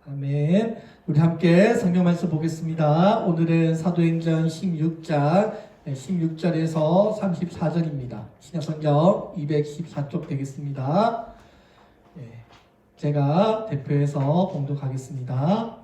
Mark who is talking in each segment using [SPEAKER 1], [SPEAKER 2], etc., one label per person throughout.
[SPEAKER 1] 아멘. 우리 함께 성경 말씀 보겠습니다. 오늘은 사도행전 16장 16절에서 34절입니다. 신약성경 214쪽 되겠습니다. 제가 대표해서 봉독하겠습니다.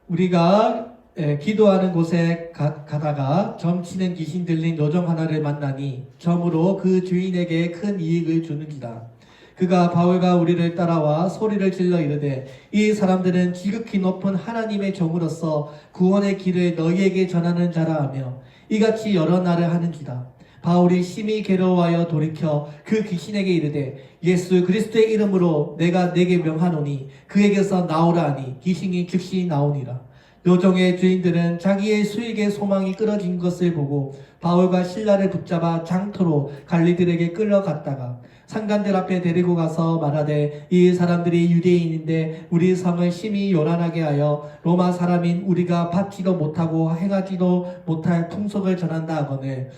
[SPEAKER 1] 우리가 기도하는 곳에 가다가 점치는 귀신 들린 요정 하나를 만나니 점으로 그 주인에게 큰 이익을 주는지라. 그가 바울과 우리를 따라와 소리를 질러 이르되 이 사람들은 지극히 높은 하나님의 종으로서 구원의 길을 너희에게 전하는 자라 하며 이같이 여러 날을 하는지라. 바울이 심히 괴로워하여 돌이켜 그 귀신에게 이르되 예수 그리스도의 이름으로 내가 네게 명하노니 그에게서 나오라 하니 귀신이 즉시 나오니라. 요정의 주인들은 자기의 수익의 소망이 끊어진 것을 보고 바울과 실라를 붙잡아 장터로 관리들에게 끌려갔다가 상관들 앞에 데리고 가서 말하되 이 사람들이 유대인인데 우리 성을 심히 요란하게 하여 로마 사람인 우리가 받지도 못하고 행하지도 못할 풍속을 전한다 하거늘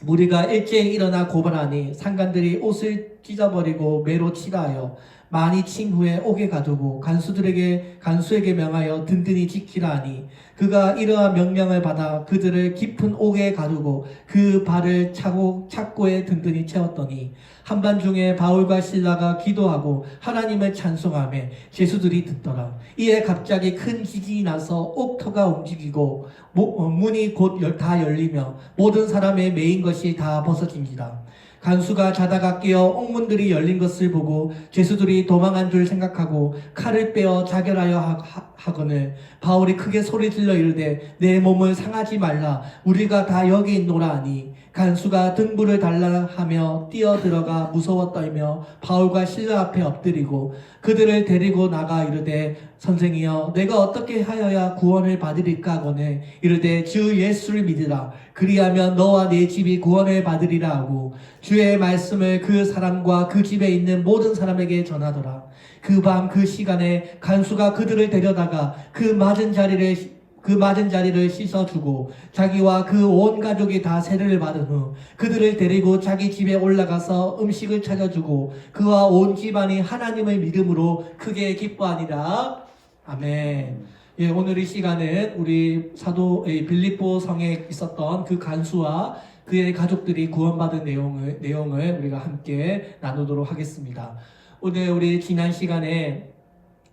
[SPEAKER 1] 무리가 일제히 일어나 고발하니 상관들이 옷을 찢어버리고 매로 치라 하여 많이 친 후에 옥에 가두고 간수에게 명하여 든든히 지키라 하니 그가 이러한 명령을 받아 그들을 깊은 옥에 가두고 그 발을 착고에 든든히 채웠더니 한밤중에 바울과 실라가 기도하고 하나님을 찬송하며 제수들이 듣더라. 이에 갑자기 큰 지진이 나서 옥터가 움직이고 문이 곧 다 열리며 모든 사람의 매인 것이 다 벗어진지라. 간수가 자다가 깨어 옥문들이 열린 것을 보고 죄수들이 도망한 줄 생각하고 칼을 빼어 자결하여 하거늘 바울이 크게 소리질러 이르되 내 몸을 상하지 말라 우리가 다 여기 있노라 하니 간수가 등불을 달라 하며 뛰어들어가 무서워 떨며 바울과 실라 앞에 엎드리고 그들을 데리고 나가 이르되 선생이여 내가 어떻게 하여야 구원을 받으리까 하거늘 이르되 주 예수를 믿으라 그리하면 너와 네 집이 구원을 받으리라 하고 주의 말씀을 그 사람과 그 집에 있는 모든 사람에게 전하더라. 그 밤 그 시간에 간수가 그들을 데려다가 그 맞은 자리를 씻어주고 자기와 그 온 가족이 다 세례를 받은 후 그들을 데리고 자기 집에 올라가서 음식을 차려주고 그와 온 집안이 하나님을 믿음으로 크게 기뻐하니라. 아멘. 예, 오늘 이 시간은 우리 사도 빌립보 성에 있었던 그 간수와 그의 가족들이 구원받은 내용을 우리가 함께 나누도록 하겠습니다. 오늘 우리 지난 시간에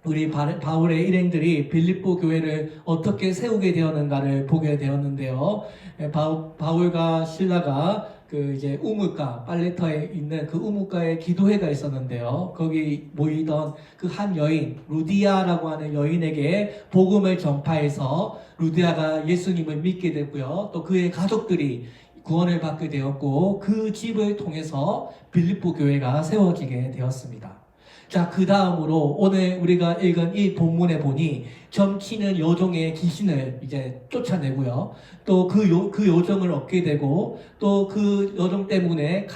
[SPEAKER 1] 우리 바울의 일행들이 빌립보 교회를 어떻게 세우게 되었는가를 보게 되었는데요. 바울과 실라가 그 이제 우물가 빨레터에 있는 그 우물가에 기도회가 있었는데요. 거기 모이던 그 한 여인 루디아라고 하는 여인에게 복음을 전파해서 루디아가 예수님을 믿게 됐고요. 또 그의 가족들이 구원을 받게 되었고 그 집을 통해서 빌립보 교회가 세워지게 되었습니다. 자, 그 다음으로 오늘 우리가 읽은 이 본문에 보니 점치는 여종의 귀신을 이제 쫓아내고요. 또 그 요정을 얻게 되고 또 그 여종 때문에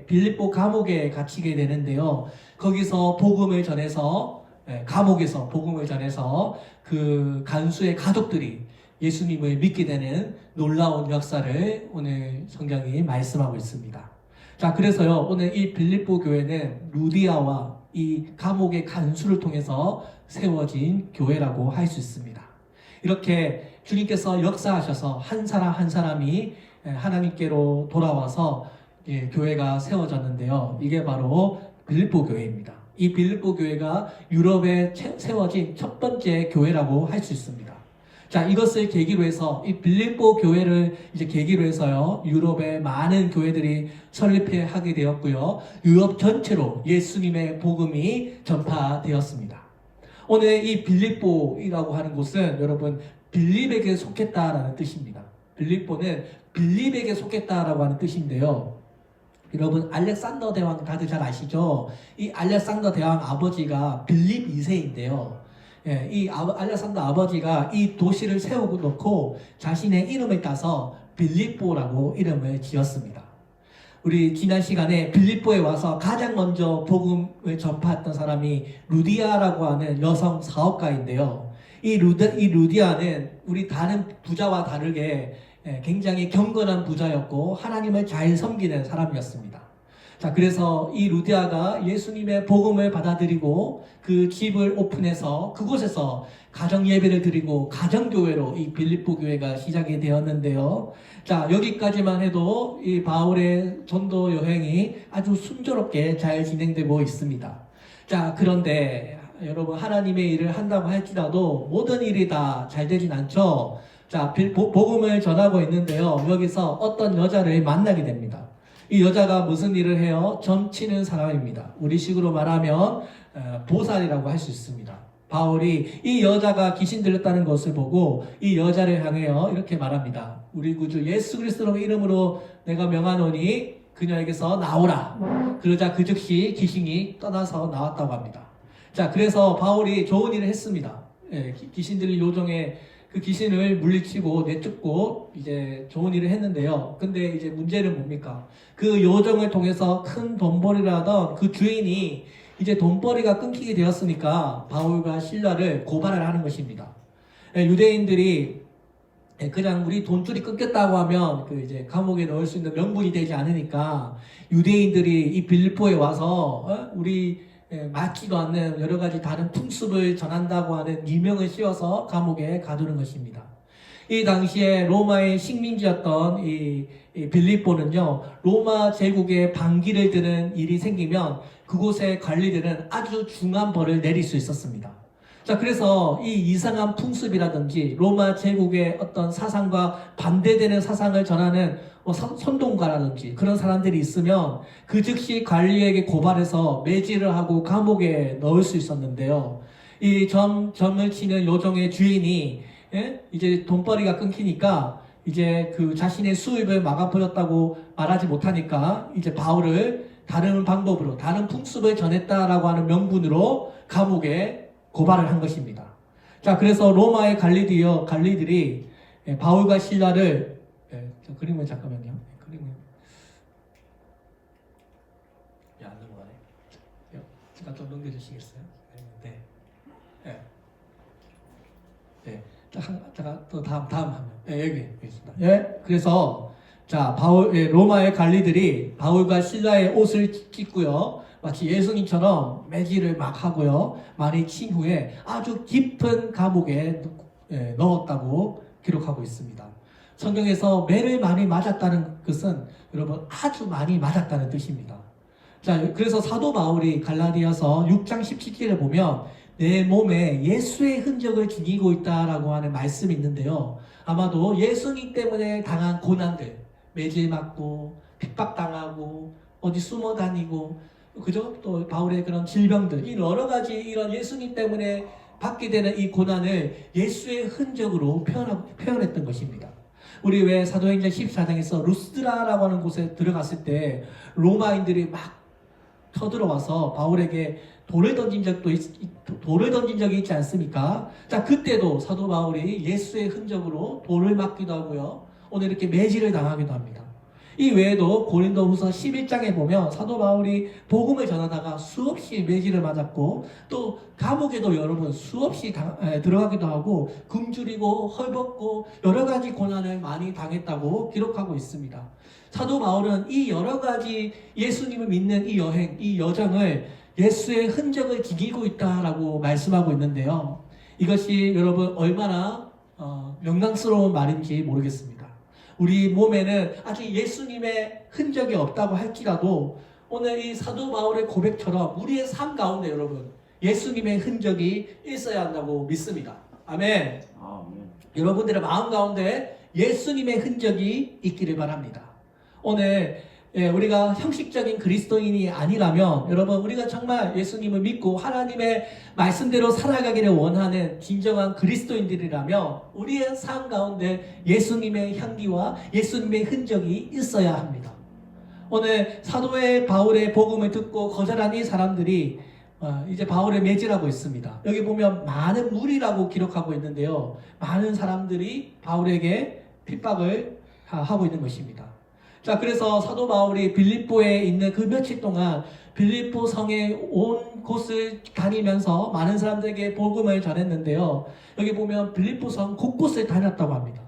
[SPEAKER 1] 빌립보 감옥에 갇히게 되는데요. 거기서 복음을 전해서 감옥에서 복음을 전해서 그 간수의 가족들이 예수님을 믿게 되는 놀라운 역사를 오늘 성경이 말씀하고 있습니다. 자, 그래서요, 오늘 이 빌립보 교회는 루디아와 이 감옥의 간수를 통해서 세워진 교회라고 할 수 있습니다. 이렇게 주님께서 역사하셔서 한 사람 한 사람이 하나님께로 돌아와서 교회가 세워졌는데요. 이게 바로 빌립보 교회입니다. 이 빌립보 교회가 유럽에 세워진 첫 번째 교회라고 할 수 있습니다. 자, 이것을 계기로 해서 이 빌립보 교회를 이제 계기로 해서요, 유럽의 많은 교회들이 설립하게 되었고요, 유럽 전체로 예수님의 복음이 전파되었습니다. 오늘 이 빌립보이라고 하는 곳은 여러분 빌립에게 속했다라는 뜻입니다. 빌립보는 빌립에게 속했다라고 하는 뜻인데요. 여러분 알렉산더 대왕 다들 잘 아시죠? 이 알렉산더 대왕 아버지가 빌립 2세인데요. 이 알렉산더 아버지가 이 도시를 세우고 놓고 자신의 이름을 따서 빌립보라고 이름을 지었습니다. 우리 지난 시간에 빌립보에 와서 가장 먼저 복음을 전파했던 사람이 루디아라고 하는 여성 사업가인데요. 이 루디아는 우리 다른 부자와 다르게 굉장히 경건한 부자였고 하나님을 잘 섬기는 사람이었습니다. 자, 그래서 이 루디아가 예수님의 복음을 받아들이고 그 집을 오픈해서 그곳에서 가정 예배를 드리고 가정교회로 이 빌립보 교회가 시작이 되었는데요. 자, 여기까지만 해도 이 바울의 전도 여행이 아주 순조롭게 잘 진행되고 있습니다. 자, 그런데 여러분, 하나님의 일을 한다고 할지라도 모든 일이 다 잘 되진 않죠. 자, 복음을 전하고 있는데요. 여기서 어떤 여자를 만나게 됩니다. 이 여자가 무슨 일을 해요? 점치는 사람입니다. 우리 식으로 말하면 보살이라고 할 수 있습니다. 바울이 이 여자가 귀신 들렸다는 것을 보고 이 여자를 향하여 이렇게 말합니다. 우리 구주 예수 그리스도의 이름으로 내가 명하노니 그녀에게서 나오라. 그러자 그 즉시 귀신이 떠나서 나왔다고 합니다. 자, 그래서 바울이 좋은 일을 했습니다. 귀신 들린 요정의 그 귀신을 물리치고 내쫓고 이제 좋은 일을 했는데요. 근데 이제 문제는 뭡니까? 그 요정을 통해서 큰 돈벌이를 하던 그 주인이 이제 돈벌이가 끊기게 되었으니까 바울과 실라를 고발을 하는 것입니다. 유대인들이 그냥 우리 돈줄이 끊겼다고 하면 그 이제 감옥에 넣을 수 있는 명분이 되지 않으니까 유대인들이 이 빌립보에 와서 우리 맞지도 않는 여러 가지 다른 풍습을 전한다고 하는 이명을 씌워서 감옥에 가두는 것입니다. 이 당시에 로마의 식민지였던 이 빌립보는요, 로마 제국의 반기를 드는 일이 생기면 그곳의 관리들은 아주 중한 벌을 내릴 수 있었습니다. 자, 그래서 이 이상한 풍습이라든지 로마 제국의 어떤 사상과 반대되는 사상을 전하는 선동가라든지 그런 사람들이 있으면 그 즉시 관리에게 고발해서 매질을 하고 감옥에 넣을 수 있었는데요. 이 점을 치는 요정의 주인이 이제 돈벌이가 끊기니까 이제 그 자신의 수입을 막아버렸다고 말하지 못하니까 이제 바울을 다른 방법으로 다른 풍습을 전했다라고 하는 명분으로 감옥에 고발을 한 것입니다. 자, 그래서 로마의 관리들이 바울과 실라를 저 그림을 잠깐만요. 그림을 안 넘어가네. 제가 좀 넘겨주시겠어요? 네. 네. 네. 제가 또 다음 하면 여기 있습니다. 예. 그래서 자, 로마의 관리들이 바울과 실라의 옷을 찢고요. 마치 예수님처럼 매질을 막 하고요. 많이 친 후에 아주 깊은 감옥에 넣었다고 기록하고 있습니다. 성경에서 매를 많이 맞았다는 것은 여러분 아주 많이 맞았다는 뜻입니다. 자, 그래서 사도 바울이 갈라디아서 6장 17절에 보면 내 몸에 예수의 흔적을 지니고 있다라고 하는 말씀이 있는데요. 아마도 예수님 때문에 당한 고난들, 매질 맞고 핍박당하고 어디 숨어 다니고 그죠? 또 바울의 그런 질병들, 이 여러 가지 이런 예수님 때문에 받게 되는 이 고난을 예수의 흔적으로 표현했던 것입니다. 우리 왜 사도행전 14장에서 루스드라라고 하는 곳에 들어갔을 때 로마인들이 막 쳐들어와서 바울에게 돌을 던진 적이 있지 않습니까? 자, 그때도 사도 바울이 예수의 흔적으로 돌을 맞기도 하고요. 오늘 이렇게 매질을 당하기도 합니다. 이 외에도 고린도후서 11장에 보면 사도 바울이 복음을 전하다가 수없이 매질을 맞았고 또 감옥에도 여러분 수없이 들어가기도 하고 굶주리고 헐벗고 여러 가지 고난을 많이 당했다고 기록하고 있습니다. 사도 바울은 이 여러 가지 예수님을 믿는 이 여행, 이 여정을 예수의 흔적을 지니고 있다라고 말씀하고 있는데요. 이것이 여러분 얼마나 명랑스러운 말인지 모르겠습니다. 우리 몸에는 아직 예수님의 흔적이 없다고 할지라도 오늘 이 사도 바울의 고백처럼 우리의 삶 가운데 여러분 예수님의 흔적이 있어야 한다고 믿습니다. 아멘. 아멘. 여러분들의 마음 가운데 예수님의 흔적이 있기를 바랍니다. 오늘 우리가 형식적인 그리스도인이 아니라면 여러분 우리가 정말 예수님을 믿고 하나님의 말씀대로 살아가기를 원하는 진정한 그리스도인들이라면 우리의 삶 가운데 예수님의 향기와 예수님의 흔적이 있어야 합니다. 오늘 사도의 바울의 복음을 듣고 거절한 이 사람들이 이제 바울을 매질하고 있습니다. 여기 보면 많은 무리라고 기록하고 있는데요. 많은 사람들이 바울에게 핍박을 하고 있는 것입니다. 자, 그래서 사도 바울이 빌립보에 있는 그 며칠 동안 빌립보 성에 온 곳을 다니면서 많은 사람들에게 복음을 전했는데요. 여기 보면 빌립보 성 곳곳을 다녔다고 합니다.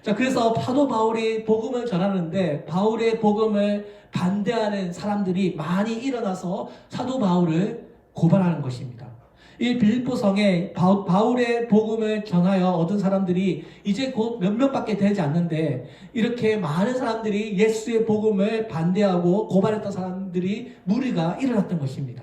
[SPEAKER 1] 자, 그래서 사도 바울이 복음을 전하는데 바울의 복음을 반대하는 사람들이 많이 일어나서 사도 바울을 고발하는 것입니다. 이 빌립보 성에 바울의 복음을 전하여 얻은 사람들이 이제 곧 몇 명밖에 되지 않는데 이렇게 많은 사람들이 예수의 복음을 반대하고 고발했던 사람들이 무리가 일어났던 것입니다.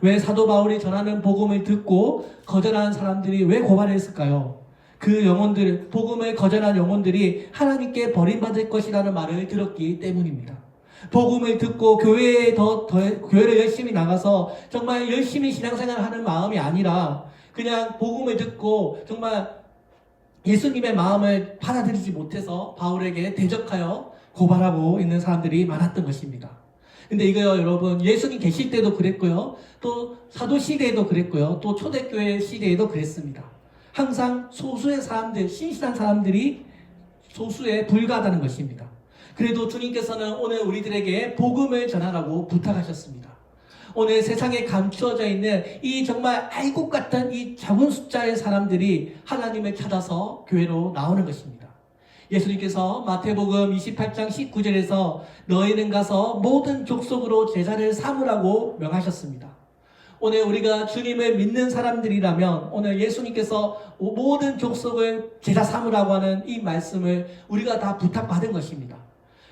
[SPEAKER 1] 왜 사도 바울이 전하는 복음을 듣고 거절하는 사람들이 왜 고발했을까요? 그 영혼들, 복음을 거절한 영혼들이 하나님께 버림받을 것이라는 말을 들었기 때문입니다. 복음을 듣고 교회를 열심히 나가서 정말 열심히 신앙생활을 하는 마음이 아니라 그냥 복음을 듣고 정말 예수님의 마음을 받아들이지 못해서 바울에게 대적하여 고발하고 있는 사람들이 많았던 것입니다. 근데 이거요, 여러분, 예수님 계실 때도 그랬고요, 또 사도 시대에도 그랬고요, 또 초대교회 시대에도 그랬습니다. 항상 소수의 사람들, 신실한 사람들이 소수에 불과하다는 것입니다. 그래도 주님께서는 오늘 우리들에게 복음을 전하라고 부탁하셨습니다. 오늘 세상에 감추어져 있는 이 정말 알곡 같은 이 작은 숫자의 사람들이 하나님을 찾아서 교회로 나오는 것입니다. 예수님께서 마태복음 28장 19절에서 너희는 가서 모든 족속으로 제자를 삼으라고 명하셨습니다. 오늘 우리가 주님을 믿는 사람들이라면 오늘 예수님께서 모든 족속을 제자 삼으라고 하는 이 말씀을 우리가 다 부탁받은 것입니다.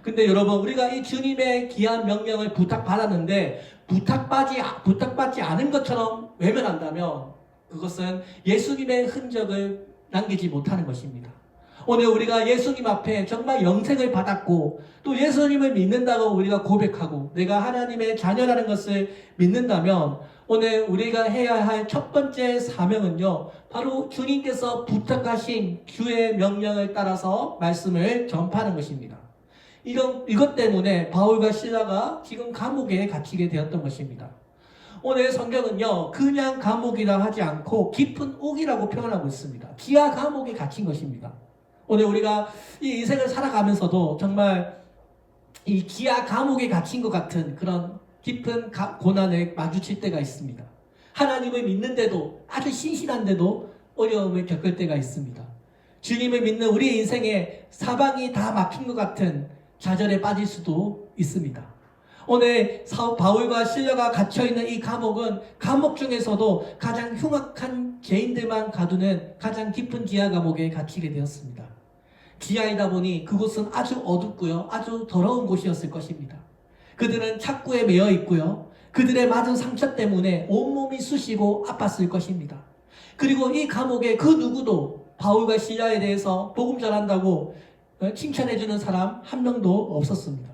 [SPEAKER 1] 근데 여러분, 우리가 이 주님의 귀한 명령을 부탁받았는데 부탁받지 않은 것처럼 외면한다면 그것은 예수님의 흔적을 남기지 못하는 것입니다. 오늘 우리가 예수님 앞에 정말 영생을 받았고 또 예수님을 믿는다고 우리가 고백하고 내가 하나님의 자녀라는 것을 믿는다면 오늘 우리가 해야 할 첫 번째 사명은요, 바로 주님께서 부탁하신 주의 명령을 따라서 말씀을 전파하는 것입니다. 이것 때문에 바울과 실라가 지금 감옥에 갇히게 되었던 것입니다. 오늘 성경은요, 그냥 감옥이라 하지 않고 깊은 옥이라고 표현하고 있습니다. 지하 감옥에 갇힌 것입니다. 오늘 우리가 이 인생을 살아가면서도 정말 이 지하 감옥에 갇힌 것 같은 그런 깊은 고난을 마주칠 때가 있습니다. 하나님을 믿는데도 아주 신실한데도 어려움을 겪을 때가 있습니다. 주님을 믿는 우리의 인생에 사방이 다 막힌 것 같은 좌절에 빠질 수도 있습니다. 오늘 바울과 실라가 갇혀있는 이 감옥은 감옥 중에서도 가장 흉악한 죄인들만 가두는 가장 깊은 지하 감옥에 갇히게 되었습니다. 지하이다 보니 그곳은 아주 어둡고요, 아주 더러운 곳이었을 것입니다. 그들은 착구에 매여 있고요, 그들의 맞은 상처 때문에 온몸이 쑤시고 아팠을 것입니다. 그리고 이 감옥에 그 누구도 바울과 실라에 대해서 복음 전한다고 칭찬해주는 사람 한 명도 없었습니다.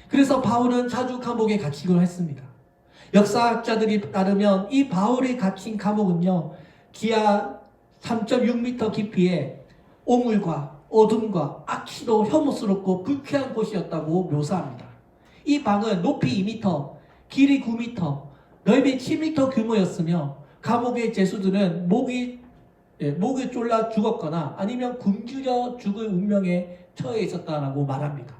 [SPEAKER 1] 그래서 바울은 자주 감옥에 갇히곤 했습니다. 역사학자들이 따르면 이 바울이 갇힌 감옥은요, 지하 3.6m 깊이에 오물과 어둠과 악취로 혐오스럽고 불쾌한 곳이었다고 묘사합니다. 이 방은 높이 2m, 길이 9m, 넓이 7m 규모였으며 감옥의 죄수들은 목이 졸라 죽었거나 아니면 굶주려 죽을 운명에 처해 있었다라고 말합니다.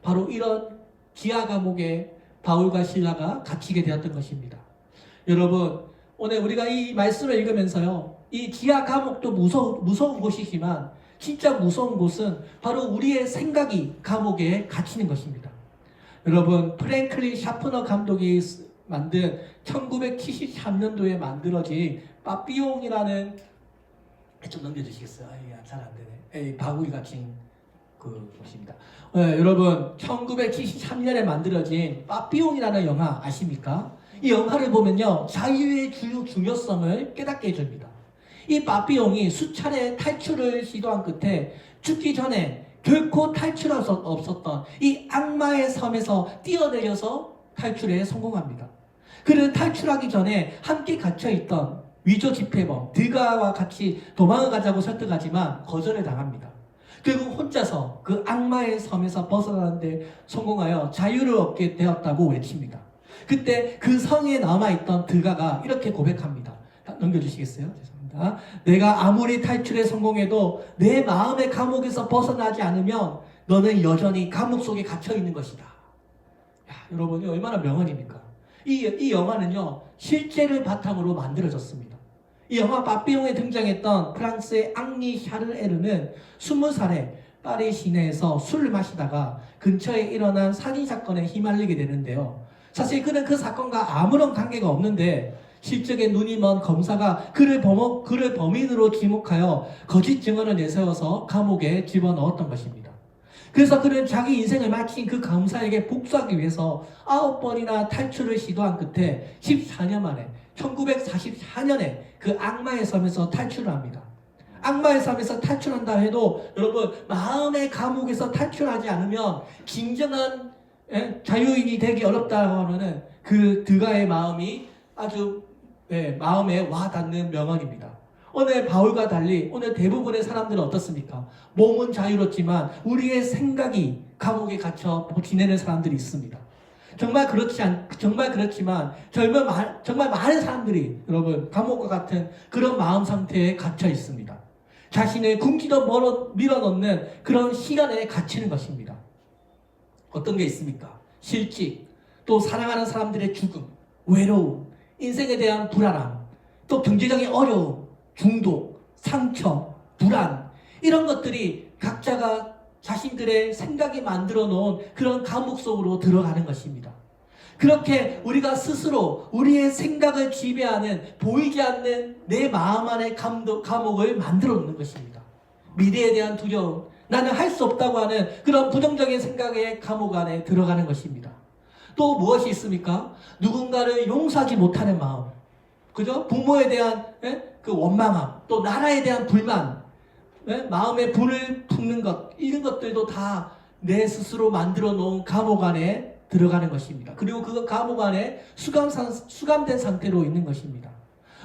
[SPEAKER 1] 바로 이런 지하 감옥에 바울과 실라가 갇히게 되었던 것입니다. 여러분, 오늘 우리가 이 말씀을 읽으면서요, 이 지하 감옥도 무서운 곳이지만 진짜 무서운 곳은 바로 우리의 생각이 감옥에 갇히는 것입니다. 여러분, 프랭클린 샤프너 감독이 만든 1973년도에 만들어진 빠삐용이라는, 좀 넘겨주시겠어요? 잘 안 되네. 바구이 갇힌 그 곳입니다. 여러분, 1973년에 만들어진 빠삐용이라는 영화 아십니까? 이 영화를 보면요, 자유의 중요성을 깨닫게 해줍니다. 이 빠삐용이 수차례 탈출을 시도한 끝에 죽기 전에 결코 탈출할 수 없었던 이 악마의 섬에서 뛰어내려서 탈출에 성공합니다. 그는 탈출하기 전에 함께 갇혀있던 위조 집회범 드가와 같이 도망을 가자고 설득하지만 거절을 당합니다. 결국 혼자서 그 악마의 섬에서 벗어나는데 성공하여 자유를 얻게 되었다고 외칩니다. 그때 그 성에 남아있던 드가가 이렇게 고백합니다. 넘겨주시겠어요? 죄송합니다. 내가 아무리 탈출에 성공해도 내 마음의 감옥에서 벗어나지 않으면 너는 여전히 감옥 속에 갇혀있는 것이다. 야, 여러분이 얼마나 명언입니까? 이 영화는요, 실제를 바탕으로 만들어졌습니다. 이 영화 빠삐용에 등장했던 프랑스의 앙리 샤르에르는 20살에 파리 시내에서 술을 마시다가 근처에 일어난 살인 사건에 휘말리게 되는데요. 사실 그는 그 사건과 아무런 관계가 없는데 실적에 눈이 먼 검사가 그를 범인으로 지목하여 거짓 증언을 내세워서 감옥에 집어넣었던 것입니다. 그래서 그는 자기 인생을 마친 그 검사에게 복수하기 위해서 9번이나 탈출을 시도한 끝에 14년 만에 1944년에 그 악마의 섬에서 탈출을 합니다. 악마의 섬에서 탈출한다 해도 여러분 마음의 감옥에서 탈출하지 않으면 진정한 자유인이 되기 어렵다고 하는 그 드가의 마음이 아주 마음에 와닿는 명언입니다. 오늘 바울과 달리 오늘 대부분의 사람들은 어떻습니까? 몸은 자유롭지만 우리의 생각이 감옥에 갇혀 지내는 사람들이 있습니다. 정말 그렇지만 정말 많은 사람들이 여러분 감옥과 같은 그런 마음 상태에 갇혀 있습니다. 자신을 궁지도 밀어넣는 그런 시간에 갇히는 것입니다. 어떤 게 있습니까? 실직, 또 사랑하는 사람들의 죽음, 외로움, 인생에 대한 불안함, 또 경제적인 어려움, 중독, 상처, 불안, 이런 것들이 각자가 자신들의 생각이 만들어 놓은 그런 감옥 속으로 들어가는 것입니다. 그렇게 우리가 스스로 우리의 생각을 지배하는 보이지 않는 내 마음 안의 감옥을 만들어 놓는 것입니다. 미래에 대한 두려움, 나는 할 수 없다고 하는 그런 부정적인 생각의 감옥 안에 들어가는 것입니다. 또 무엇이 있습니까? 누군가를 용서하지 못하는 마음, 그죠? 부모에 대한 그 원망함, 또 나라에 대한 불만, 마음에 불을 품는 것, 이런 것들도 다 내 스스로 만들어 놓은 감옥 안에 들어가는 것입니다. 그리고 그 감옥 안에 수감된 상태로 있는 것입니다.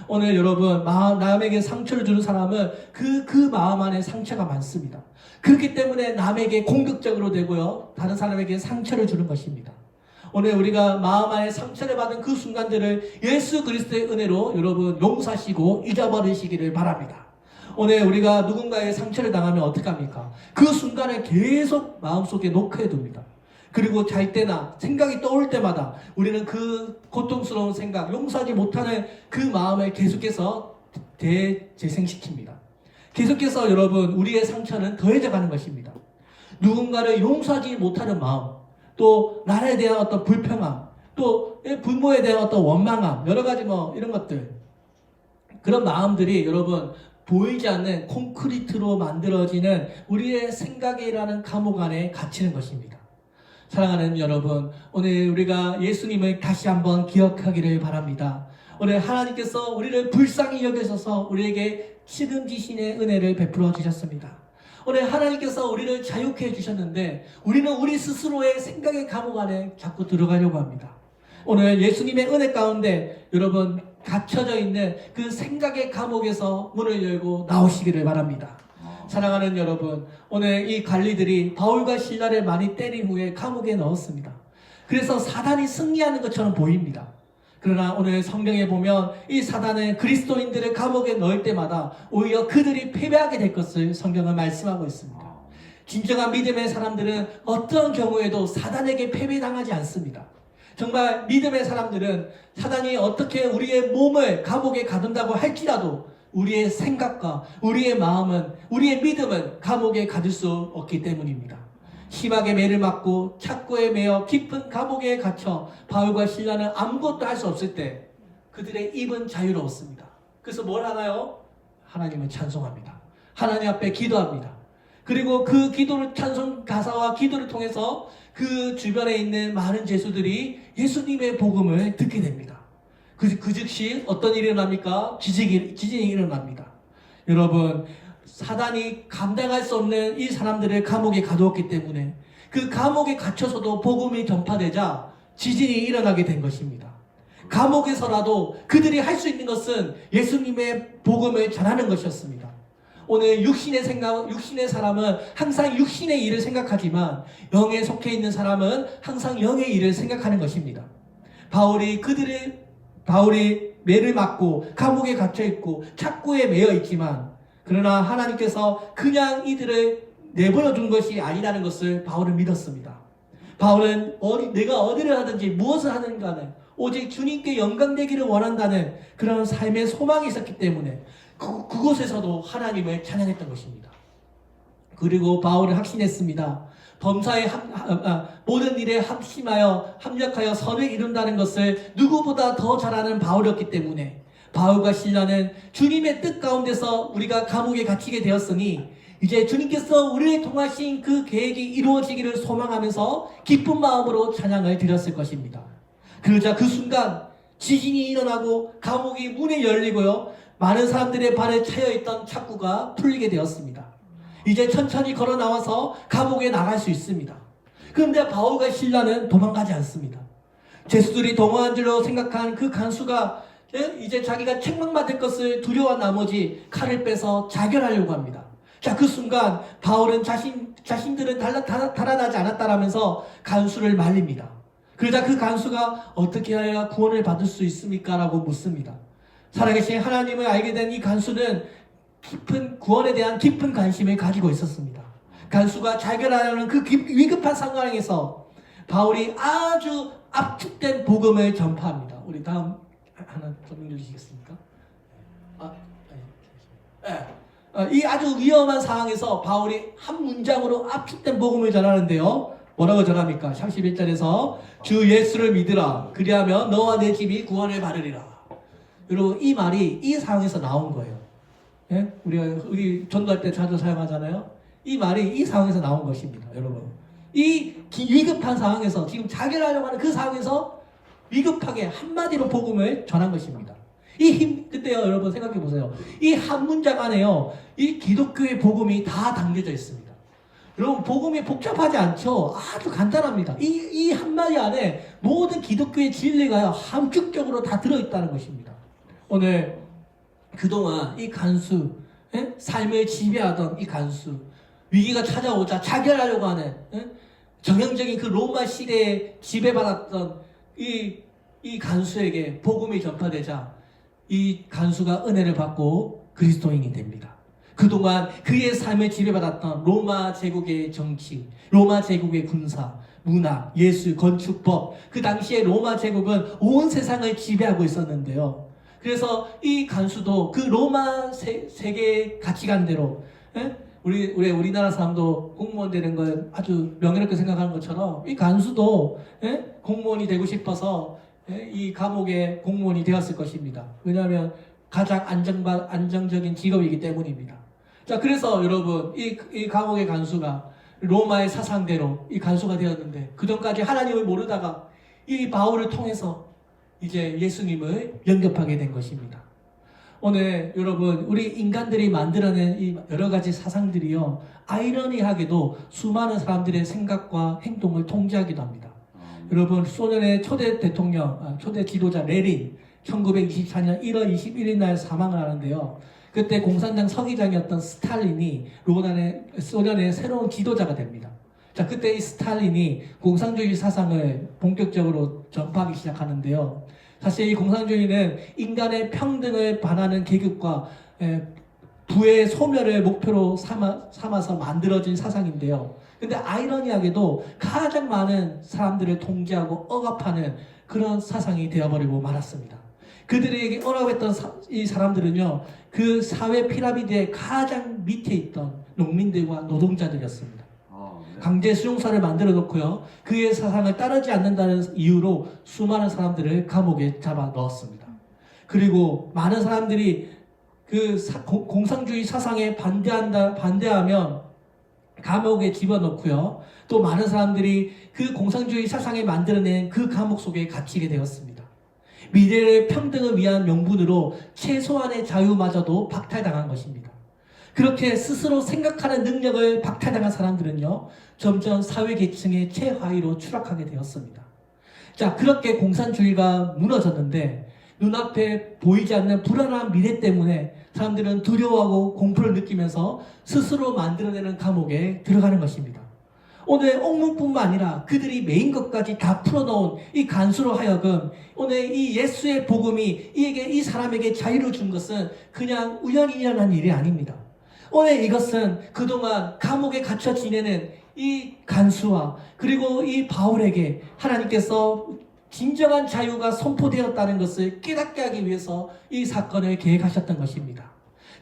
[SPEAKER 1] 오늘 여러분 남에게 상처를 주는 사람은 그 마음 안에 상처가 많습니다. 그렇기 때문에 남에게 공격적으로 되고요, 다른 사람에게 상처를 주는 것입니다. 오늘 우리가 마음 안에 상처를 받은 그 순간들을 예수 그리스도의 은혜로 여러분 용서하시고 잊어버리시기를 바랍니다. 오늘 우리가 누군가의 상처를 당하면 어떡합니까? 그 순간을 계속 마음속에 녹여해 둡니다. 그리고 잘 때나 생각이 떠올 때마다 우리는 그 고통스러운 생각, 용서하지 못하는 그 마음을 계속해서 재생시킵니다. 계속해서 여러분 우리의 상처는 더해져 가는 것입니다. 누군가를 용서하지 못하는 마음, 또 나라에 대한 어떤 불평함, 또 부모에 대한 어떤 원망함, 여러 가지 이런 것들, 그런 마음들이 여러분 보이지 않는 콘크리트로 만들어지는 우리의 생각이라는 감옥 안에 갇히는 것입니다. 사랑하는 여러분, 오늘 우리가 예수님을 다시 한번 기억하기를 바랍니다. 오늘 하나님께서 우리를 불쌍히 여기셔서 우리에게 책임지신의 은혜를 베풀어 주셨습니다. 오늘 하나님께서 우리를 자유케 해주셨는데 우리는 우리 스스로의 생각의 감옥 안에 자꾸 들어가려고 합니다. 오늘 예수님의 은혜 가운데 여러분 갇혀져 있는 그 생각의 감옥에서 문을 열고 나오시기를 바랍니다. 사랑하는 여러분, 오늘 이 관리들이 바울과 실라를 많이 때린 후에 감옥에 넣었습니다. 그래서 사단이 승리하는 것처럼 보입니다. 그러나 오늘 성경에 보면 이 사단은 그리스도인들을 감옥에 넣을 때마다 오히려 그들이 패배하게 될 것을 성경은 말씀하고 있습니다. 진정한 믿음의 사람들은 어떤 경우에도 사단에게 패배당하지 않습니다. 정말 믿음의 사람들은 사단이 어떻게 우리의 몸을 감옥에 가둔다고 할지라도 우리의 생각과 우리의 마음은, 우리의 믿음은 감옥에 가둘 수 없기 때문입니다. 심하게 매를 맞고 착고에 매여 깊은 감옥에 갇혀 바울과 실라는 아무것도 할 수 없을 때 그들의 입은 자유로웠습니다. 그래서 뭘 하나요? 하나님을 찬송합니다. 하나님 앞에 기도합니다. 그리고 그 기도를 찬송 가사와 기도를 통해서 그 주변에 있는 많은 죄수들이 예수님의 복음을 듣게 됩니다. 그 즉시 어떤 일이 일어납니까? 지진이 일어납니다. 여러분, 사단이 감당할 수 없는 이 사람들을 감옥에 가두었기 때문에 그 감옥에 갇혀서도 복음이 전파되자 지진이 일어나게 된 것입니다. 감옥에서라도 그들이 할 수 있는 것은 예수님의 복음을 전하는 것이었습니다. 오늘 육신의 사람은 항상 육신의 일을 생각하지만 영에 속해 있는 사람은 항상 영의 일을 생각하는 것입니다. 바울이 매를 맞고 감옥에 갇혀 있고 착고에 매여 있지만 그러나 하나님께서 그냥 이들을 내버려 둔 것이 아니라는 것을 바울은 믿었습니다. 바울은 내가 어디를 하든지 무엇을 하든 간에 오직 주님께 영광되기를 원한다는 그런 삶의 소망이 있었기 때문에 그곳에서도 하나님을 찬양했던 것입니다. 그리고 바울은 확신했습니다. 범사에 모든 일에 합력하여 선을 이룬다는 것을 누구보다 더 잘 아는 바울이었기 때문에 바울과 실라는 주님의 뜻 가운데서 우리가 감옥에 갇히게 되었으니 이제 주님께서 우리를 통하신 그 계획이 이루어지기를 소망하면서 기쁜 마음으로 찬양을 드렸을 것입니다. 그러자 그 순간 지진이 일어나고 감옥이 문이 열리고요. 많은 사람들의 발에 차여있던 착구가 풀리게 되었습니다. 이제 천천히 걸어 나와서 감옥에 나갈 수 있습니다. 그런데 바울과 실라는 도망가지 않습니다. 죄수들이 동원한 줄로 생각한 그 간수가 이제 자기가 책망받을 것을 두려워한 나머지 칼을 빼서 자결하려고 합니다. 자, 그 순간 바울은 자신들은 달아나지 않았다라면서 간수를 말립니다. 그러자 그 간수가 어떻게 해야 구원을 받을 수 있습니까? 라고 묻습니다. 살아계신 하나님을 알게 된 이 간수는 구원에 대한 깊은 관심을 가지고 있었습니다. 간수가 자결하려는 그 위급한 상황에서 바울이 아주 압축된 복음을 전파합니다. 우리 다음 하나 좀 읽어주시겠습니까? 이 아주 위험한 상황에서 바울이 한 문장으로 압축된 복음을 전하는데요. 뭐라고 전합니까? 31절에서 주 예수를 믿으라. 그리하면 너와 내 집이 구원을 받으리라. 여러분, 이 말이 이 상황에서 나온 거예요. 예? 우리 전도할 때 자주 사용하잖아요. 이 말이 이 상황에서 나온 것입니다. 여러분, 이 위급한 상황에서 지금 자결하려고 하는 그 상황에서 위급하게 한마디로 복음을 전한 것입니다. 그때요, 여러분 생각해 보세요. 이 한 문장 안에요, 이 기독교의 복음이 다 담겨져 있습니다. 여러분, 복음이 복잡하지 않죠? 아주 간단합니다. 이 한마디 안에 모든 기독교의 진리가 함축적으로 다 들어있다는 것입니다. 오늘 그동안 이 간수, 삶을 지배하던 이 간수, 위기가 찾아오자 자결하려고 하는 정형적인 그 로마 시대에 지배받았던 이 간수에게 복음이 전파되자 이 간수가 은혜를 받고 그리스도인이 됩니다. 그동안 그의 삶을 지배받았던 로마 제국의 정치, 로마 제국의 군사, 문화, 예술, 건축법, 그 당시에 로마 제국은 온 세상을 지배하고 있었는데요. 그래서 이 간수도 그 로마 세계의 가치관대로, 우리나라 사람도 공무원 되는 걸 아주 명예롭게 생각하는 것처럼 이 간수도 공무원이 되고 싶어서 이 감옥의 공무원이 되었을 것입니다. 왜냐하면 가장 안정적인 직업이기 때문입니다. 자, 그래서 여러분, 이 감옥의 간수가 로마의 사상대로 이 간수가 되었는데, 그전까지 하나님을 모르다가 이 바울을 통해서 이제 예수님을 영접하게 된 것입니다. 오늘 여러분, 우리 인간들이 만들어낸 이 여러 가지 사상들이요, 아이러니하게도 수많은 사람들의 생각과 행동을 통제하기도 합니다. 여러분, 소련의 초대 대통령, 초대 지도자 레닌, 1924년 1월 21일 날 사망을 하는데요. 그때 공산당 서기장이었던 스탈린이 소련의 새로운 지도자가 됩니다. 자, 그때 이 스탈린이 공산주의 사상을 본격적으로 전파하기 시작하는데요. 사실 이 공산주의는 인간의 평등을 반하는 계급과 부의 소멸을 목표로 삼아서 만들어진 사상인데요. 근데 아이러니하게도 가장 많은 사람들을 통제하고 억압하는 그런 사상이 되어버리고 말았습니다. 그들에게 억압했던 이 사람들은요, 그 사회 피라미드의 가장 밑에 있던 농민들과 노동자들이었습니다. 강제 수용소를 만들어 놓고요, 그의 사상을 따르지 않는다는 이유로 수많은 사람들을 감옥에 잡아 넣었습니다. 그리고 많은 사람들이 그 공산주의 사상에 반대하면 감옥에 집어넣고요, 또 많은 사람들이 그 공산주의 사상에 만들어낸 그 감옥 속에 갇히게 되었습니다. 미래의 평등을 위한 명분으로 최소한의 자유마저도 박탈당한 것입니다. 그렇게 스스로 생각하는 능력을 박탈당한 사람들은요, 점점 사회계층의 최하위로 추락하게 되었습니다. 자, 그렇게 공산주의가 무너졌는데 눈앞에 보이지 않는 불안한 미래 때문에 사람들은 두려워하고 공포를 느끼면서 스스로 만들어내는 감옥에 들어가는 것입니다. 오늘 옥문뿐만 아니라 그들이 메인 것까지 다 풀어놓은 이 간수로 하여금 오늘 이 예수의 복음이 이 사람에게 자유를 준 것은 그냥 우연히 일어난 일이 아닙니다. 오늘 이것은 그동안 감옥에 갇혀 지내는 이 간수와 그리고 이 바울에게 하나님께서 진정한 자유가 선포되었다는 것을 깨닫게 하기 위해서 이 사건을 계획하셨던 것입니다.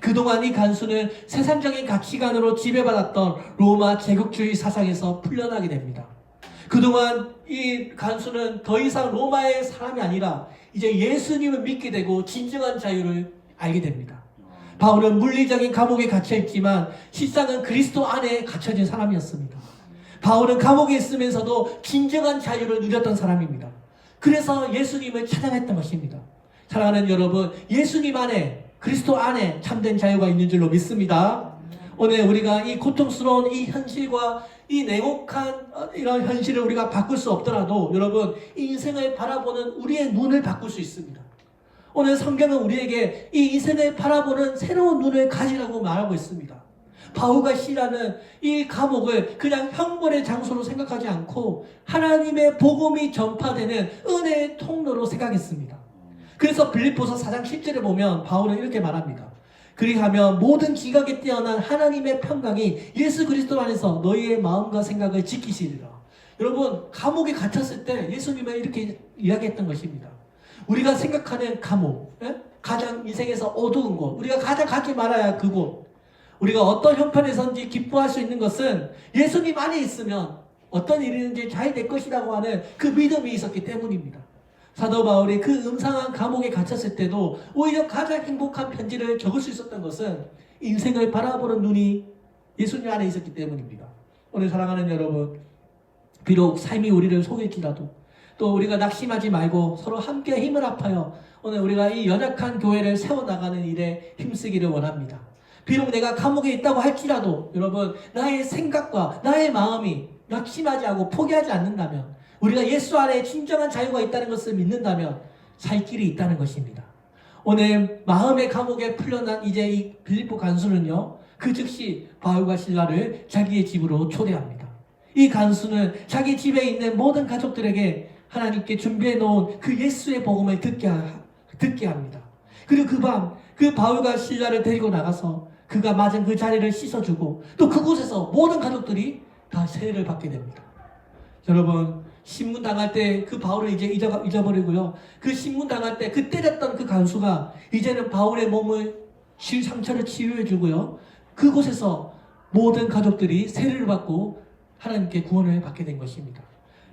[SPEAKER 1] 그동안 이 간수는 세상적인 가치관으로 지배받았던 로마 제국주의 사상에서 풀려나게 됩니다. 그동안 이 간수는 더 이상 로마의 사람이 아니라 이제 예수님을 믿게 되고 진정한 자유를 알게 됩니다. 바울은 물리적인 감옥에 갇혀있지만 실상은 그리스도 안에 갇혀진 사람이었습니다. 바울은 감옥에 있으면서도 진정한 자유를 누렸던 사람입니다. 그래서 예수님을 찬양했던 것입니다. 사랑하는 여러분, 예수님 안에, 그리스도 안에 참된 자유가 있는 줄로 믿습니다. 오늘 우리가 이 고통스러운 이 현실과 이 냉혹한 이런 현실을 우리가 바꿀 수 없더라도 여러분, 이 인생을 바라보는 우리의 눈을 바꿀 수 있습니다. 오늘 성경은 우리에게 이 인생을 바라보는 새로운 눈을 가지라고 말하고 있습니다. 바울과 시라는 이 감옥을 그냥 형벌의 장소로 생각하지 않고 하나님의 복음이 전파되는 은혜의 통로로 생각했습니다. 그래서 빌립보서 4장 10절에 보면 바울은 이렇게 말합니다. 그리하면 모든 지각에 뛰어난 하나님의 평강이 예수 그리스도 안에서 너희의 마음과 생각을 지키시리라. 여러분, 감옥에 갇혔을 때 예수님은 이렇게 이야기했던 것입니다. 우리가 생각하는 감옥, 가장 인생에서 어두운 곳, 우리가 가장 가지 말아야 할 그곳, 우리가 어떤 형편에서든지 기뻐할 수 있는 것은 예수님 안에 있으면 어떤 일이든지 잘 될 것이라고 하는 그 믿음이 있었기 때문입니다. 사도 바울이 그 음상한 감옥에 갇혔을 때도 오히려 가장 행복한 편지를 적을 수 있었던 것은 인생을 바라보는 눈이 예수님 안에 있었기 때문입니다. 오늘 사랑하는 여러분, 비록 삶이 우리를 속일지라도 또 우리가 낙심하지 말고 서로 함께 힘을 합하여 오늘 우리가 이 연약한 교회를 세워나가는 일에 힘쓰기를 원합니다. 비록 내가 감옥에 있다고 할지라도 여러분, 나의 생각과 나의 마음이 낙심하지 않고 포기하지 않는다면, 우리가 예수 안에 진정한 자유가 있다는 것을 믿는다면 살 길이 있다는 것입니다. 오늘 마음의 감옥에 풀려난 이제 이 빌립보 간수는요, 그 즉시 바울과 실라를 자기의 집으로 초대합니다. 이 간수는 자기 집에 있는 모든 가족들에게 하나님께 준비해 놓은 그 예수의 복음을 듣게 합니다. 그리고 그 밤 그 바울과 실라를 데리고 나가서 그가 맞은 그 자리를 씻어주고 또 그곳에서 모든 가족들이 다 세례를 받게 됩니다. 여러분, 신문 당할 때 그 바울을 이제 잊어버리고요. 그 신문 당할 때 그 때렸던 그 간수가 이제는 바울의 몸을 상처를 치유해주고요. 그곳에서 모든 가족들이 세례를 받고 하나님께 구원을 받게 된 것입니다.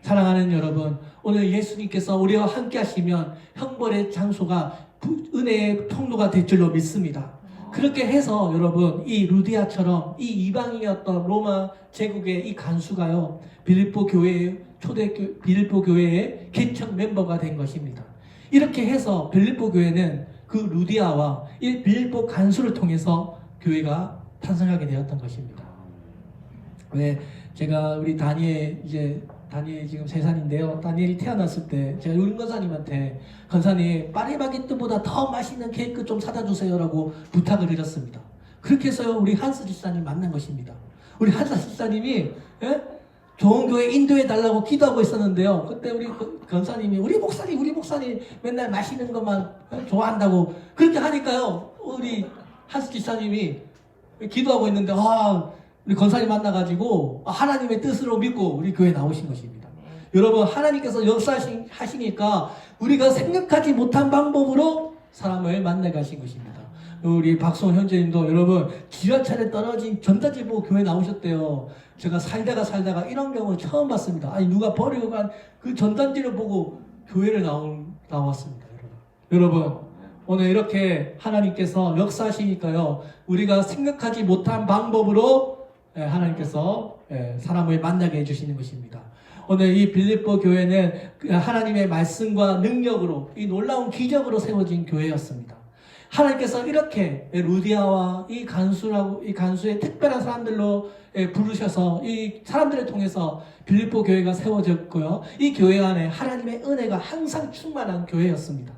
[SPEAKER 1] 사랑하는 여러분, 오늘 예수님께서 우리와 함께 하시면 형벌의 장소가 은혜의 통로가 될 줄로 믿습니다. 그렇게 해서 여러분, 이 루디아처럼 이 이방인이었던 로마 제국의 이 간수가요, 빌립보 교회의 개척 멤버가 된 것입니다. 이렇게 해서 빌립보 교회는 그 루디아와 이 빌립보 간수를 통해서 교회가 탄생하게 되었던 것입니다. 왜 제가 우리 다니엘 지금 3살인데요. 다니엘이 태어났을 때 제가 윤 권사님한테, 권사님 파리바게뜨보다 더 맛있는 케이크 좀 사다 주세요라고 부탁을 드렸습니다. 그렇게 해서 우리 한스 집사님 만난 것입니다. 우리 한스 집사님이 좋은 교회 인도해 달라고 기도하고 있었는데요. 그때 우리 권사님이 우리 목사님 맨날 맛있는 것만 좋아한다고 그렇게 하니까요, 우리 한스 집사님이 기도하고 있는데 우리 권사님 만나가지고 하나님의 뜻으로 믿고 우리 교회에 나오신 것입니다. 여러분, 하나님께서 역사하시니까 우리가 생각하지 못한 방법으로 사람을 만나 가신 것입니다. 우리 박송 형제님도 여러분, 지하철에 떨어진 전자지보 교회 나오셨대요. 제가 살다가 이런 경우 처음 봤습니다. 아니, 누가 버리고 간 그 전단지를 보고 교회를 나왔습니다. 여러분, 오늘 이렇게 하나님께서 역사하시니까요, 우리가 생각하지 못한 방법으로 하나님께서 사람을 만나게 해주시는 것입니다. 오늘 이 빌립보 교회는 하나님의 말씀과 능력으로 이 놀라운 기적으로 세워진 교회였습니다. 하나님께서 이렇게 루디아와 이 간수의 특별한 사람들로 부르셔서 이 사람들을 통해서 빌립보 교회가 세워졌고요. 이 교회 안에 하나님의 은혜가 항상 충만한 교회였습니다.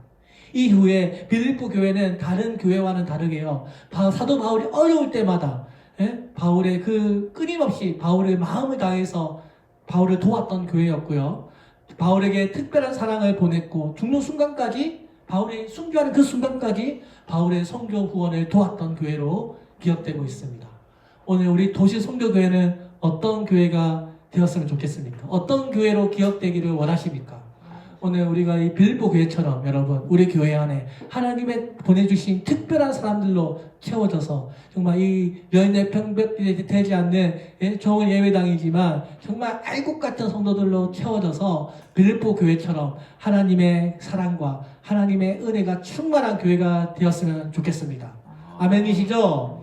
[SPEAKER 1] 이후에 빌립보 교회는 다른 교회와는 다르게요, 사도 바울이 어려울 때마다 바울의 끊임없이 바울의 마음을 다해서 바울을 도왔던 교회였고요. 바울에게 특별한 사랑을 보냈고 죽는 순간까지, 바울이 순교하는 그 순간까지 바울의 선교 후원을 도왔던 교회로 기억되고 있습니다. 오늘 우리 도시 선교교회는 어떤 교회가 되었으면 좋겠습니까? 어떤 교회로 기억되기를 원하십니까? 오늘 우리가 이 빌보 교회처럼 여러분 우리 교회 안에 하나님의 보내주신 특별한 사람들로 채워져서 정말 이 연예 평벽이 되지 않는 좋은 예배당이지만 정말 알곡 같은 성도들로 채워져서 빌보 교회처럼 하나님의 사랑과 하나님의 은혜가 충만한 교회가 되었으면 좋겠습니다. 아멘이시죠?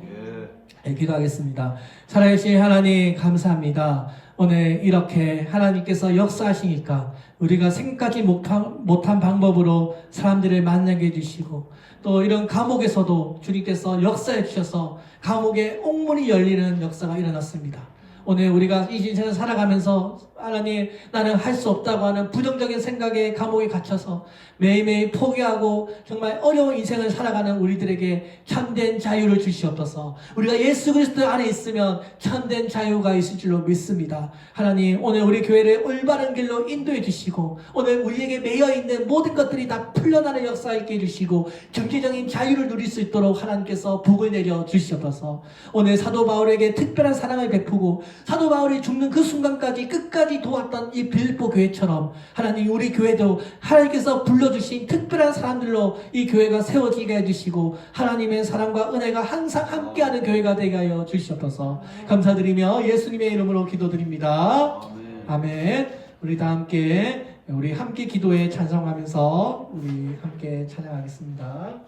[SPEAKER 1] 네, 기도하겠습니다. 살아계신 하나님 감사합니다. 오늘 이렇게 하나님께서 역사하시니까 우리가 생각하지 못한 방법으로 사람들을 만나게 해주시고 또 이런 감옥에서도 주님께서 역사해 주셔서 감옥에 옥문이 열리는 역사가 일어났습니다. 오늘 우리가 이 인생을 살아가면서 하나님 나는 할 수 없다고 하는 부정적인 생각에 감옥에 갇혀서 매일매일 포기하고 정말 어려운 인생을 살아가는 우리들에게 참된 자유를 주시옵소서. 우리가 예수 그리스도 안에 있으면 참된 자유가 있을 줄로 믿습니다. 하나님 오늘 우리 교회를 올바른 길로 인도해 주시고 오늘 우리에게 매여있는 모든 것들이 다 풀려나는 역사 있게 해주시고 경제적인 자유를 누릴 수 있도록 하나님께서 복을 내려 주시옵소서. 오늘 사도 바울에게 특별한 사랑을 베푸고 사도 바울이 죽는 그 순간까지 끝까지 도왔던 이 빌보 교회처럼 하나님 우리 교회도 하나님께서 불러주신 특별한 사람들로 이 교회가 세워지게 해주시고 하나님의 사랑과 은혜가 항상 함께하는 교회가 되게 하여 주시옵소서. 감사드리며 예수님의 이름으로 기도드립니다. 아멘. 우리 다 함께 기도에 찬성하면서 우리 함께 찬양하겠습니다.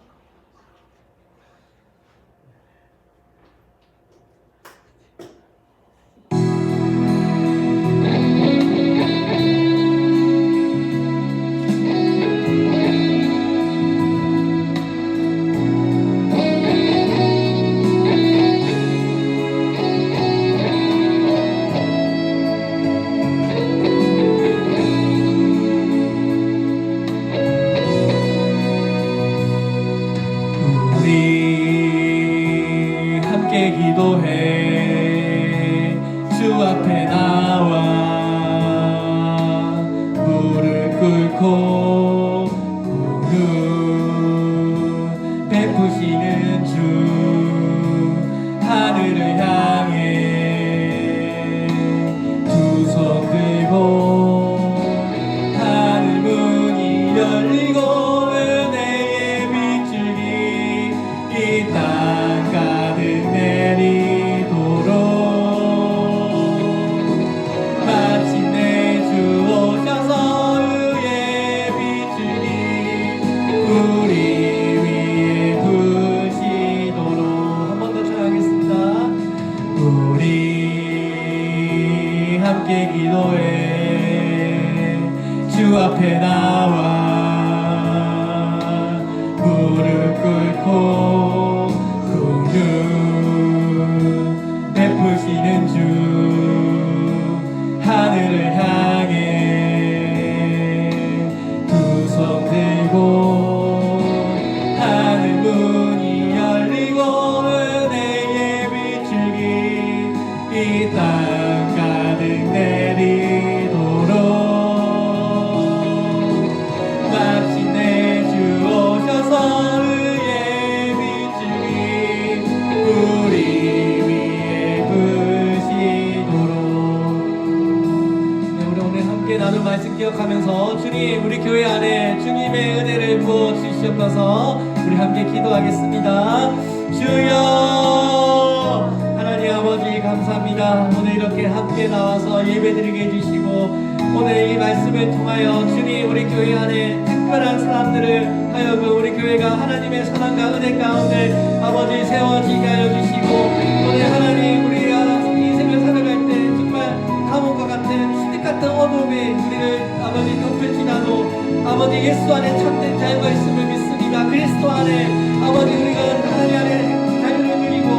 [SPEAKER 1] 기도해 주 앞에 나와 무릎 꿇고 은혜 베푸시는 주 하늘을 향해 두 손 들고 하늘 문이 열리고 은혜의 빗줄기 이 땅 가득 내리도록 마침내 주 오셔서 의의 빗줄기 우리 위에 부시도록 한 번 더 찬양하겠습니다. 우리 함께 기도해 주 앞에 나와 무릎 꿇고 베푸시는 주 하늘을 향해 두 손 들고 하늘 문이 열리고 은혜의 빗줄기 이 땅 가득 내리도록 마침내 주 오셔서 의의 빗줄기 우리 위에 부시도록. 네, 우리 오늘 함께 나눈 말씀 기억하면서 주님 우리 교회 안에 주님의 은혜를 부어 주시옵소서. 우리 함께 기도하겠습니다. 주여 하나님 아버지 감사합니다. 오늘 이렇게 함께 나와서 예배드리게 해주시고 오늘 이 말씀을 통하여 주님 우리 교회 안에 특별한 사람들을 하여금 우리 교회가 하나님의 사랑과 은혜 가운데 아버지 세워지게 하여 주시고 오늘 하나님 우리가 인생을 살아갈 때 정말 감옥과 같은 시댁 같은 어둠이 우리를 아버지 덮을지라도 아버지 예수 안에 참된 자유가 있음을 믿습니다. 그리스도 안에 아버지 우리가 하나님 안에 자유를 누리고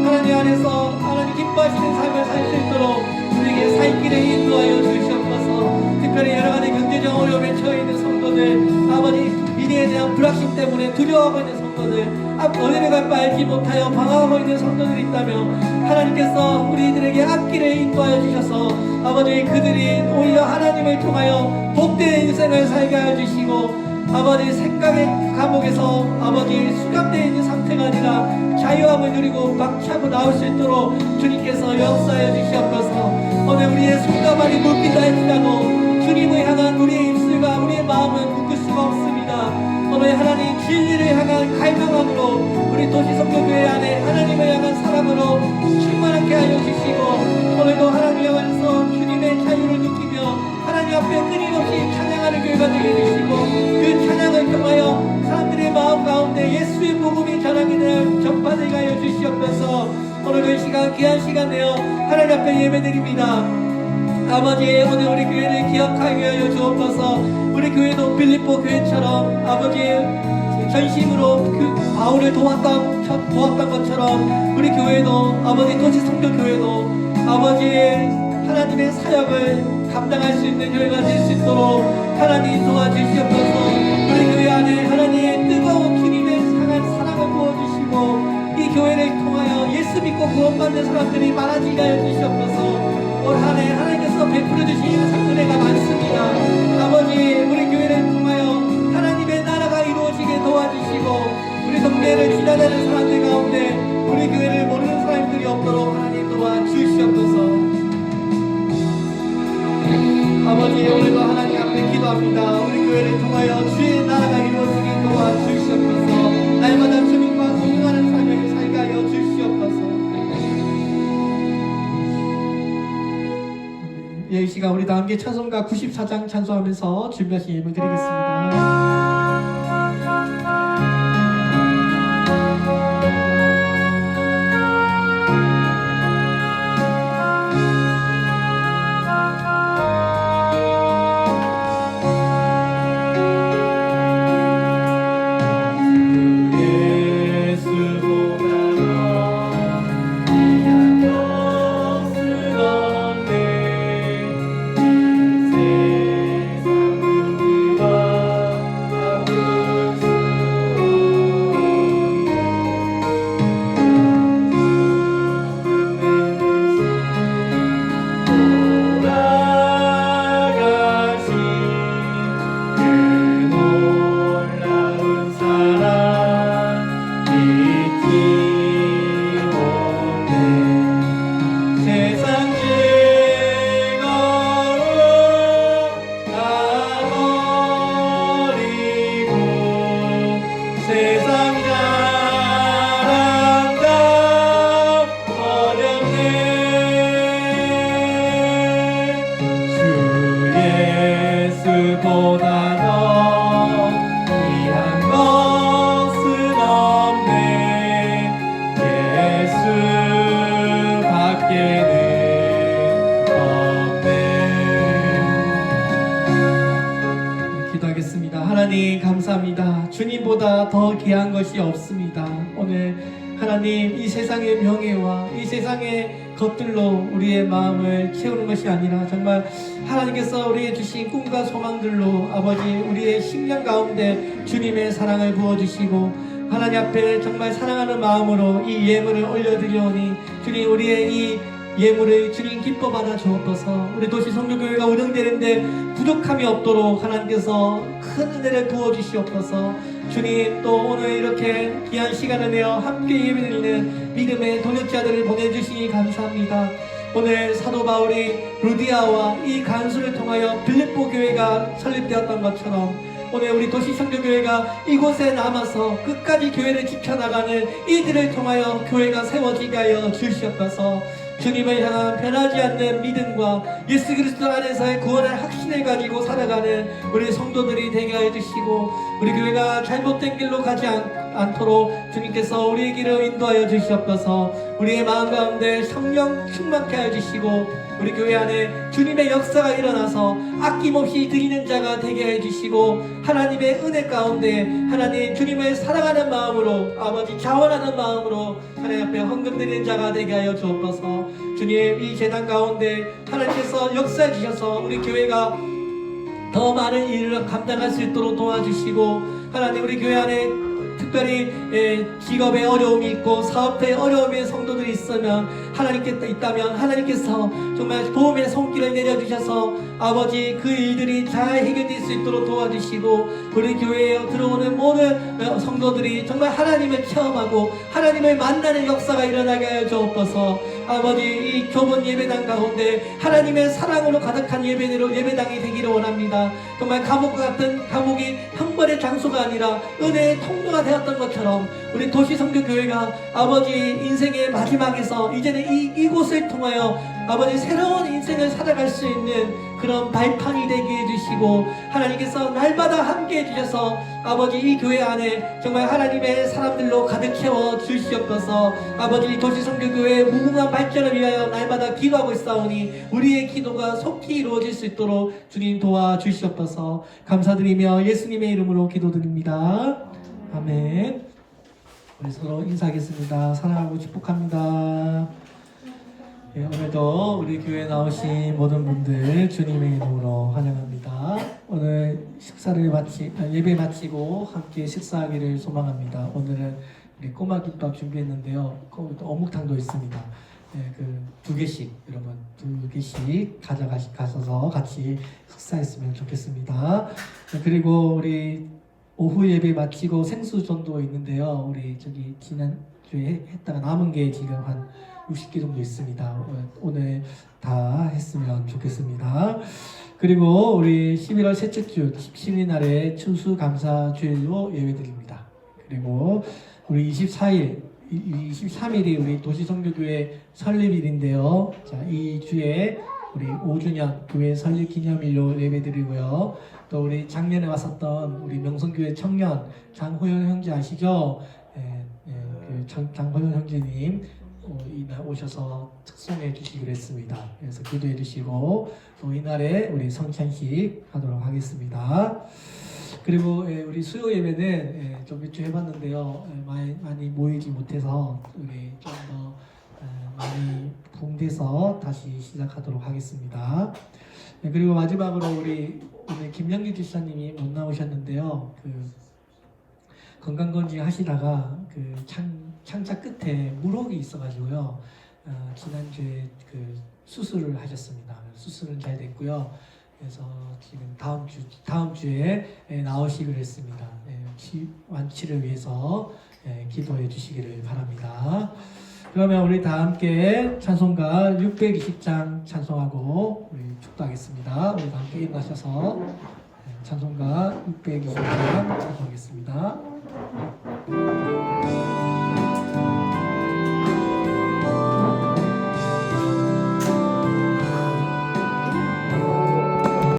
[SPEAKER 1] 하나님 안에서 하나님 기뻐하시는 삶을 살 수 있도록 우리에게 살 길을 인도하여 주시옵소서. 특별히 여러 가지 경제적 어려움에 처해 있는 성도들 아버지 미래에 대한 불확신 때문에 두려워하고 있는 성도들 어디를 갈까 알지 못하여 방황하고 있는 성도들이 있다면 하나님께서 우리들에게 앞길을 인도하여 주셔서 아버지 그들이 오히려 하나님을 통하여 복된 인생을 살게 하여 주시고 아버지 생각의 감옥에서 아버지 수감되어 있는 상태가 아니라 자유함을 누리고 박차고 나올 수 있도록 주님께서 역사하여 주시옵소서. 오늘 우리의 손과 발이 묶인다 할지라도 주님을 향한 우리의 입술 교회가 우리의 마음을 묶을 수가 없습니다. 오늘 하나님 진리를 향한 갈망함으로 우리 도시성교교회 안에 하나님을 향한 사랑으로 충만하게 하여 주시고 오늘도 하나님 향해서 주님의 자유를 느끼며 하나님 앞에 끊임없이 찬양하는 교회가 되게 해주시고 그 찬양을 통하여 사람들의 마음 가운데 예수의 복음이 전하기를 전파되게 하여 주시옵소서. 오늘 이 시간 귀한 시간 내어 하나님 앞에 예배드립니다. 아버지 오늘 우리 교회를 기억하게 하여 주옵소서. 우리 교회도 빌립보 교회처럼 아버지 전심으로 그 바울을 도왔던 것처럼 우리 교회도 아버지 도시성교교회도 아버지의 하나님의 사역을 감당할 수 있는 교회가 될 수 있도록 하나님 도와주시옵소서. 우리 교회 안에 하나님의 뜨거운 주님의 상한 사랑을 부어주시고 이 교회를 통하여 예수 믿고 구원받는 사람들이 많아지게 하여 주시옵소서. 올 한 해 하나님께서 베풀어 주신 은혜가 많습니다. 아버지 우리 교회를 통하여 하나님의 나라가 이루어지게 도와주시고 우리 동네를 지나가는 사람들 가운데 우리 교회를 모르는 사람들이 없도록 하나님 도와주시옵소서. 아버지 오늘도 하나님 앞에 기도합니다. 우리 교회를 통하여 주의 나라가 이루어지게 도와주시옵소서. 날마다 주님과 동행하는 삶을 살게 하여 주시옵소서. 이 시간 우리 다 함께 찬송가 94장 찬송하면서 준비하신 예물 드리겠습니다. 하나님 감사합니다. 주님보다 더 귀한 것이 없습니다. 오늘 하나님 이 세상의 명예와 이 세상의 것들로 우리의 마음을 채우는 것이 아니라 정말 하나님께서 우리에게 주신 꿈과 소망들로 아버지 우리의 심령 가운데 주님의 사랑을 부어주시고 하나님 앞에 정말 사랑하는 마음으로 이 예물을 올려드리오니 주님 우리의 이 예물을 주님 기뻐 받아 주옵소서. 우리 도시 성교교회가 운영되는데 부족함이 없도록 하나님께서 큰 은혜를 부어주시옵소서. 주님 또 오늘 이렇게 귀한 시간을 내어 함께 예배드리는 믿음의 동역자들을 보내주시니 감사합니다. 오늘 사도 바울이 루디아와 이 간수를 통하여 빌립보 교회가 설립되었던 것처럼 오늘 우리 도시성교교회가 이곳에 남아서 끝까지 교회를 지켜나가는 이들을 통하여 교회가 세워지게 하여 주시옵소서. 주님을 향한 변하지 않는 믿음과 예수 그리스도 안에서의 구원의 확신을 가지고 살아가는 우리 성도들이 되게 하여 주시고 우리 교회가 잘못된 길로 가지 않도록 주님께서 우리의 길을 인도하여 주시옵소서. 우리의 마음 가운데 성령 충만케 하여 주시고 우리 교회 안에 주님의 역사가 일어나서 아낌없이 드리는 자가 되게 해주시고 하나님의 은혜 가운데 하나님 주님을 사랑하는 마음으로 아버지 자원하는 마음으로 하나님 앞에 헌금 드리는 자가 되게 하여 주옵소서. 주님 이 재단 가운데 하나님께서 역사해 주셔서 우리 교회가 더 많은 일을 감당할 수 있도록 도와주시고 하나님 우리 교회 안에 특별히 직업에 어려움이 있고 사업에 어려움이 있는 성도들이 있다면 하나님께서 정말 도움의 손길을 내려주셔서 아버지 그 일들이 잘 해결될 수 있도록 도와주시고 우리 교회에 들어오는 모든 성도들이 정말 하나님을 체험하고 하나님을 만나는 역사가 일어나게 하여 주옵소서. 아버지 이 좁은 예배당 가운데 하나님의 사랑으로 가득한 예배당이 되기를 원합니다. 정말 감옥과 같은 감옥이 형벌의 장소가 아니라 은혜의 통로가 되었던 것처럼 우리 도시성교교회가 아버지 인생의 마지막에서 이제는 이곳을 통하여 아버지 새로운 인생을 살아갈 수 있는 그런 발판이 되게 해주시고 하나님께서 날마다 함께 해주셔서 아버지 이 교회 안에 정말 하나님의 사람들로 가득 채워 주시옵소서. 아버지 도시성교교회 무궁한 발전을 위하여 날마다 기도하고 있사오니 우리의 기도가 속히 이루어질 수 있도록 주님 도와주시옵소서. 감사드리며 예수님의 이름으로 기도드립니다. 아멘. 우리 서로 인사하겠습니다. 사랑하고 축복합니다. 예, 오늘도 우리 교회에 나오신 모든 분들 주님의 이름으로 환영합니다. 오늘 예배 마치고 함께 식사하기를 소망합니다. 오늘은 우리 꼬마 김밥 준비했는데요. 또 어묵탕도 있습니다. 예, 두 개씩 여러분 2개씩 가셔서 같이 식사했으면 좋겠습니다. 예, 그리고 우리 오후 예배 마치고 생수전도 있는데요. 우리 지난주에 했다가 남은 게 지금 한 60개 정도 있습니다. 오늘 다 했으면 좋겠습니다. 그리고 우리 11월 셋째 주 17일 날에 추수감사주일로 예배드립니다. 그리고 우리 23일이 우리 도시성교교회 설립일인데요. 자, 이 주에 우리 5주년 교회 설립 기념일로 예배드리고요. 또 우리 작년에 왔었던 우리 명성교회 청년 장호연 형제 아시죠? 장호연 형제님 이날 오셔서 특송해 주시기로 했습니다. 그래서 기도해 주시고 또 이날에 우리 성찬식 하도록 하겠습니다. 그리고 우리 수요 예배는 좀 몇 주 해봤는데요. 많이 모이지 못해서 우리 좀 더 많이 붕대서 다시 시작하도록 하겠습니다. 그리고 마지막으로 우리 오늘 김영기 집사님이 못 나오셨는데요. 건강검진 하시다가 창자 끝에 물혹이 있어가지고요. 지난주에 수술을 하셨습니다. 수술은 잘 됐고요. 그래서 지금 다음 주에 나오시기로 했습니다. 완치를 위해서 기도해 주시기를 바랍니다. 그러면 우리 다 함께 찬송가 620장 찬송하고 우리 축도하겠습니다. 우리 다 함께 일어나셔서 찬송가 620장 찬송하겠습니다.